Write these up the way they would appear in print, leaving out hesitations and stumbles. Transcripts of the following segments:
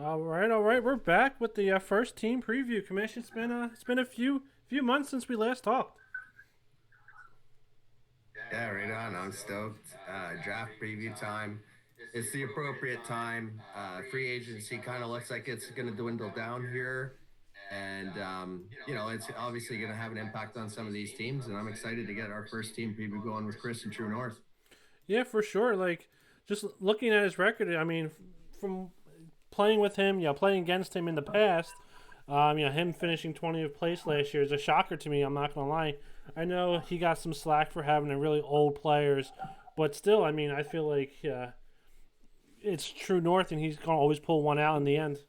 All right. We're back with the first team preview. Commission. It's been a few months since we last talked. Yeah, right on. I'm stoked. Draft preview time. It's the appropriate time. Free agency kind of looks like it's going to dwindle down here. And, it's obviously going to have an impact on some of these teams. And I'm excited to get our first team preview going with Chris and True North. Yeah, for sure. Like just looking at his record, I mean, from playing with him, playing against him in the past, him finishing 20th place last year is a shocker to me. I'm not gonna lie. I know he got some slack for having a really old players, but still, I mean, I feel like it's True North, and he's gonna always pull one out in the end.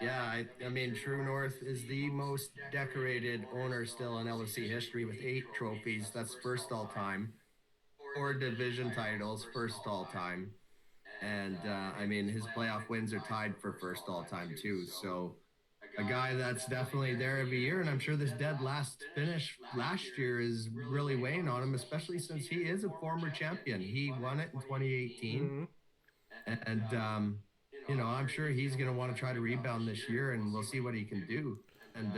Yeah, I mean, True North is the most decorated owner still in LOC history with 8 trophies. That's first all time. 4 division titles, first all time. And I mean, his playoff wins are tied for first all time too. So a guy that's definitely there every year, and I'm sure this dead last finish last year is really weighing on him, especially since he is a former champion. He won it in 2018, Mm-hmm. and I'm sure he's going to want to try to rebound this year, and we'll see what he can do. And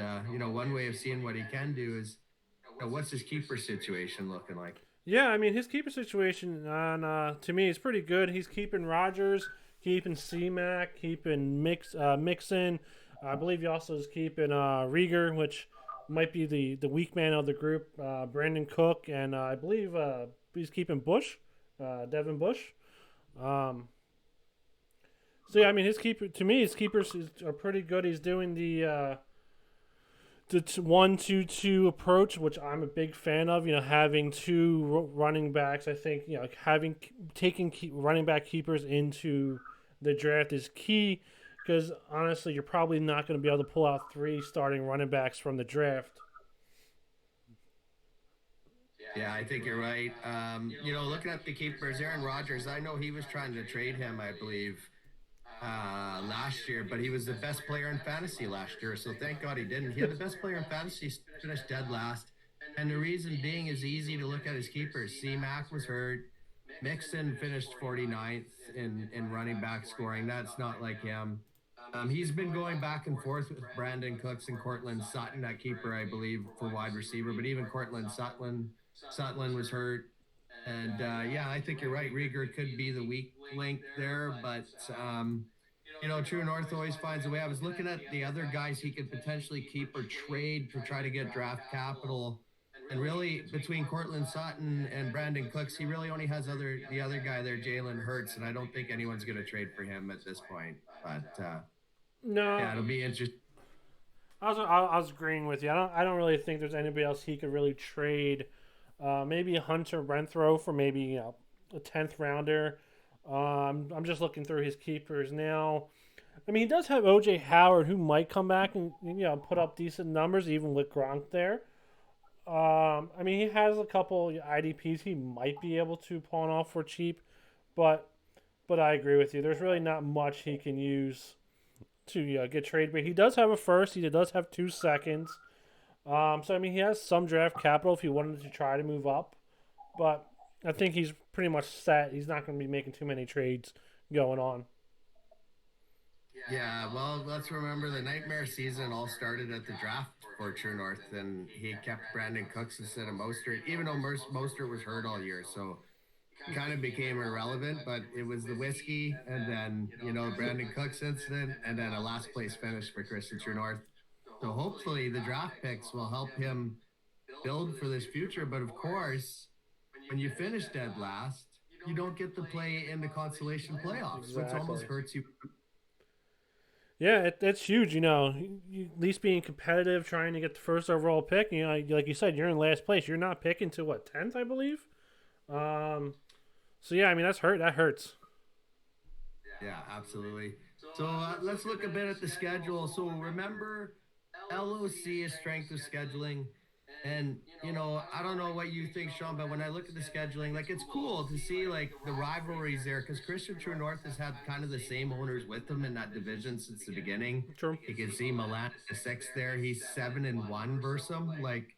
one way of seeing what he can do is, what's his keeper situation looking like? Yeah, I mean his keeper situation on to me is pretty good. He's keeping Rogers, keeping C-Mac, keeping Mixon. I believe he also is keeping Rieger, which might be the weak man of the group. Brandon Cook, and I believe he's keeping Bush, Devin Bush. Um, so yeah, I mean his keeper to me his keepers are pretty good. He's doing the 1-2-2 approach, which I'm a big fan of. Having two running backs. I think having taking running back keepers into the draft is key because honestly, you're probably not going to be able to pull out three starting running backs from the draft. Yeah, I think you're right. Looking at the keepers, Aaron Rodgers, I know he was trying to trade him, I believe, last year, but he was the best player in fantasy last year. So thank God he didn't. He had the best player in fantasy, finished dead last. And the reason being is easy to look at his keepers. C Mac was hurt. Mixon finished 49th in running back scoring. That's not like him. He's been going back and forth with Brandon Cooks and Cortland Sutton, that keeper, I believe, for wide receiver. But even Cortland Sutton was hurt. And yeah, I think you're right. Rieger could be the weak link there, but True North always finds a way. I was looking at the other guys he could potentially keep or trade to try to get draft capital. And really, between Cortland Sutton and Brandon Cooks, he really only has the other guy there, Jalen Hurts, and I don't think anyone's going to trade for him at this point. But No, yeah, it'll be interesting. I was agreeing with you. I don't really think there's anybody else he could really trade. Maybe Hunter Renthro for maybe a 10th rounder. I'm just looking through his keepers now. I mean, he does have OJ Howard, who might come back and put up decent numbers, even with Gronk there. I mean, he has a couple IDPs he might be able to pawn off for cheap, but I agree with you. There's really not much he can use to get trade bait. He does have a first. He does have 2 seconds. So I mean, he has some draft capital if he wanted to try to move up, but I think he's pretty much set. He's not going to be making too many trades going on. Yeah, well, let's remember the nightmare season all started at the draft for True North, and he kept Brandon Cooks instead of Mostert, even though Mostert was hurt all year. So he kind of became irrelevant, but it was the whiskey, and then, Brandon Cooks incident, and then a last place finish for Chris and True North. So hopefully the draft picks will help him build for this future. But of course, when you finish dead last, you don't get to play in the consolation playoffs, which almost Exactly. hurts you. Yeah, it's huge. At least being competitive, trying to get the first overall pick. Like you said, you're in last place. You're not picking to what 10th, I believe. Um, so yeah, I mean that's hurt. That hurts. Yeah, absolutely. So let's look a bit at the schedule. So remember, LOC is strength of scheduling. And, I don't know what you think, Sean, but when I look at the scheduling, like, it's cool to see, like, the rivalries there because Christian True North has had kind of the same owners with them in that division since the beginning. True. You can see Milan the sixth there. He's 7-1 versus them. Like,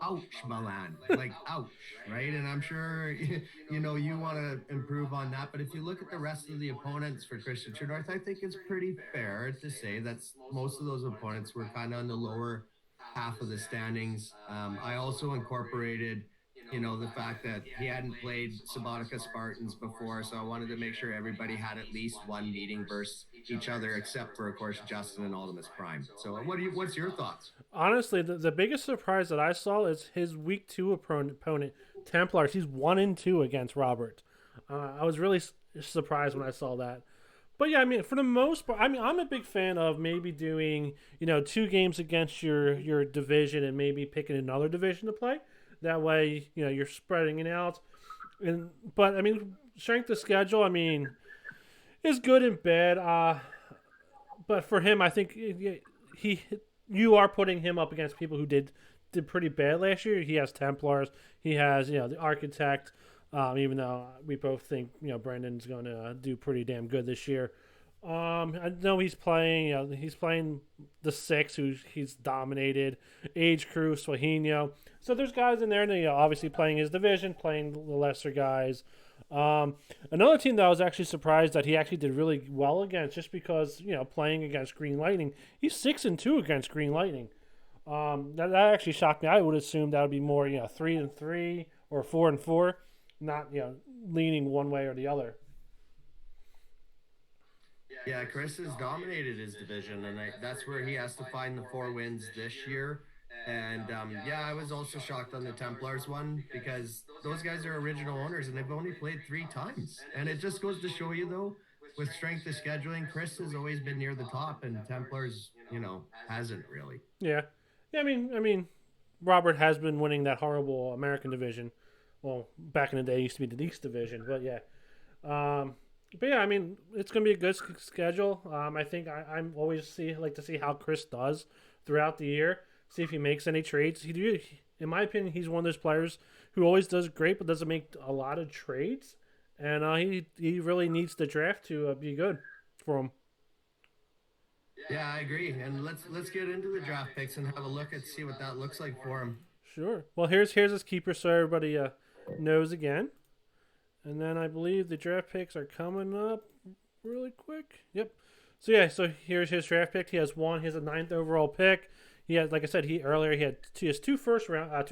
ouch, Milan. Like, ouch, right? And I'm sure, you want to improve on that. But if you look at the rest of the opponents for Christian True North, I think it's pretty fair to say that most of those opponents were kind of on the lower half of the standings. I also incorporated, the fact that he hadn't played Subotica Spartans before. So I wanted to make sure everybody had at least one meeting versus each other, except for, of course, Justin and Ultimus Prime. So what's your thoughts? Honestly, the biggest surprise that I saw is his week two opponent, Templars. He's 1-2 against Robert. I was really surprised when I saw that. But yeah, I mean, for the most part, I mean, I'm a big fan of maybe doing, 2 games against your division and maybe picking another division to play. That way, you're spreading it out. But I mean, strength of schedule, I mean, is good and bad. But for him, I think he you are putting him up against people who did pretty bad last year. He has Templars. He has the Architect. Even though we both think Brandon's going to do pretty damn good this year. I know he's playing. He's playing the six, who he's dominated. Age Crew, Swahino. So there's guys in there, and obviously playing his division, playing the lesser guys. Um, Another team that I was actually surprised that he actually did really well against, just because playing against Green Lightning, he's 6-2 against Green Lightning. That actually shocked me. I would assume that would be more 3-3 or 4-4, not leaning one way or the other. Yeah, Chris has dominated his division, and that's where he has to find the 4 wins this year. And yeah, I was also shocked on the Templars one because those guys are original owners and they've only played 3 times. And it just goes to show you, though, with strength of scheduling, Chris has always been near the top, and Templars, hasn't really. Yeah, yeah. I mean, Robert has been winning that horrible American division. Well, back in the day, it used to be the East division, but yeah. Um, but yeah, I mean, it's gonna be a good schedule. I think I'm always like to see how Chris does throughout the year. See if he makes any trades. In my opinion, he's one of those players who always does great, but doesn't make a lot of trades. And he really needs the draft to be good for him. Yeah, I agree. And let's get into the draft picks and have a look and see what that looks like for him. Sure. Well, here's his keeper, so everybody knows again. And then I believe the draft picks are coming up really quick. Yep. So yeah, so here's his draft pick. He has one. He has a ninth overall pick. He has, like I said, he had he has two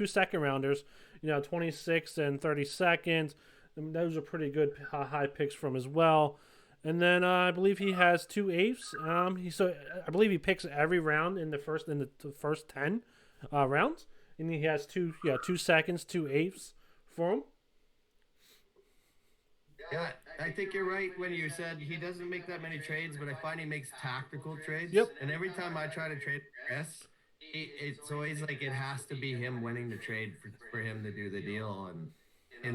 second rounders. 26 and 32nd. And those are pretty good high picks from as well. And then I believe he has two eighths. I believe he picks every round in the first 10 rounds, and he has 2 seconds, two eighths for him. Yeah, I think you're right when you said he doesn't make that many trades, but I find he makes tactical trades. Yep. And every time I try to trade Chris, it's always like it has to be him winning the trade for him to do the deal. And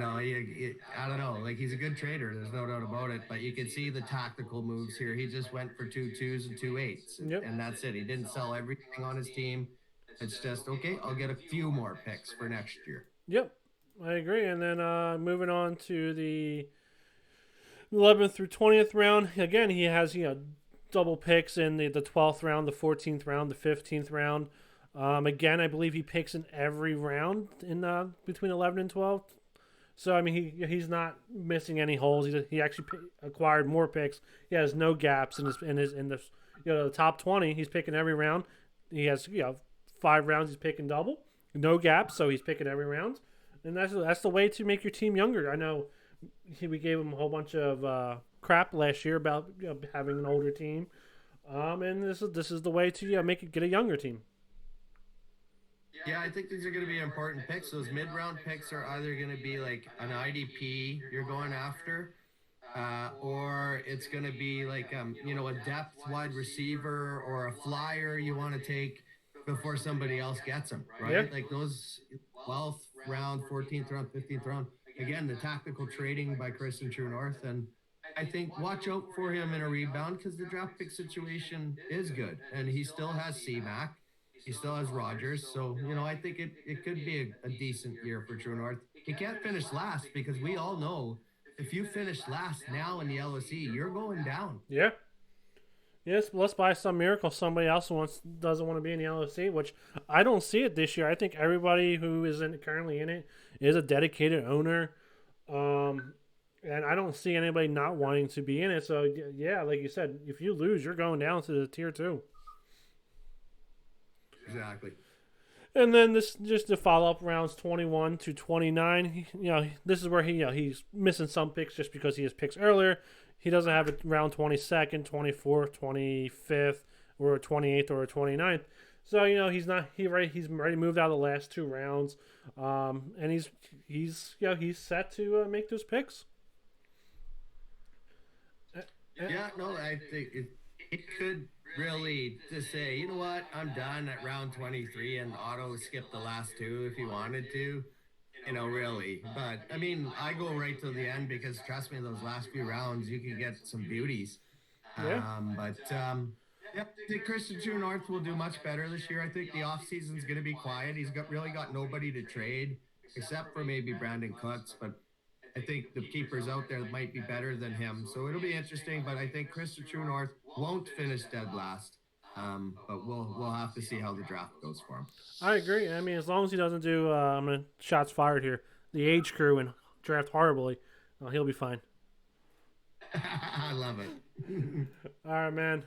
I don't know, like he's a good trader. There's no doubt about it. But you can see the tactical moves here. He just went for 2 2s and 2 8s, Yep. and that's it. He didn't sell everything on his team. It's just okay. I'll get a few more picks for next year. Yep. I agree. And then moving on to the 11th through 20th round. Again, he has double picks in the 12th round, the 14th round, the 15th round. Again, I believe he picks in every round in between 11 and 12. So I mean, he's not missing any holes. He actually acquired more picks. He has no gaps in the top 20. He's picking every round. He has 5 rounds. He's picking double, no gaps. So he's picking every round, and that's the way to make your team younger. I know we gave him a whole bunch of crap last year about having an older team, and this is the way to get a younger team. Yeah, I think these are going to be important picks. Those mid-round picks are either going to be like an IDP you're going after, or it's going to be like a depth wide receiver or a flyer you want to take before somebody else gets them, right? Yeah. Like those 12th round, 14th round, 15th round. Again, the tactical trading by Chris and True North, and I think watch out for him in a rebound because the draft pick situation is good, and he still has CMAC. He still has Rogers. So, I think it could be a decent year for True North. He can't finish last because we all know if you finish last now in the LOC, you're going down. Yeah. Yes, let's buy some miracle. Somebody else doesn't want to be in the LOC, which I don't see it this year. I think everybody who is currently in it is a dedicated owner, um, and I don't see anybody not wanting to be in it. So yeah, like you said, if you lose, you're going down to the tier two. Exactly. And then this just the follow up rounds 21 to 29. This is where he's missing some picks just because he has picks earlier. He doesn't have a round 22nd, 24th, 25th, or a 28th or a 29th. So he's already moved out of the last two rounds, and he's set to make those picks. Yeah, no, I think it could really just say, you know what, I'm done at round 23 and auto skip the last two if he wanted to, really. But I mean, I go right to the end because trust me, those last few rounds, you can get some beauties. Yeah, Yeah, I think Christian True North will do much better this year. I think the off season's going to be quiet. He's got nobody to trade except for maybe Brandon Cooks, but I think the keepers out there might be better than him. So it'll be interesting, but I think Christian True North won't finish dead last. But we'll have to see how the draft goes for him. I agree. I mean, as long as he doesn't do, I'm gonna shots fired here. The age crew and draft horribly, he'll be fine. I love it. All right, man.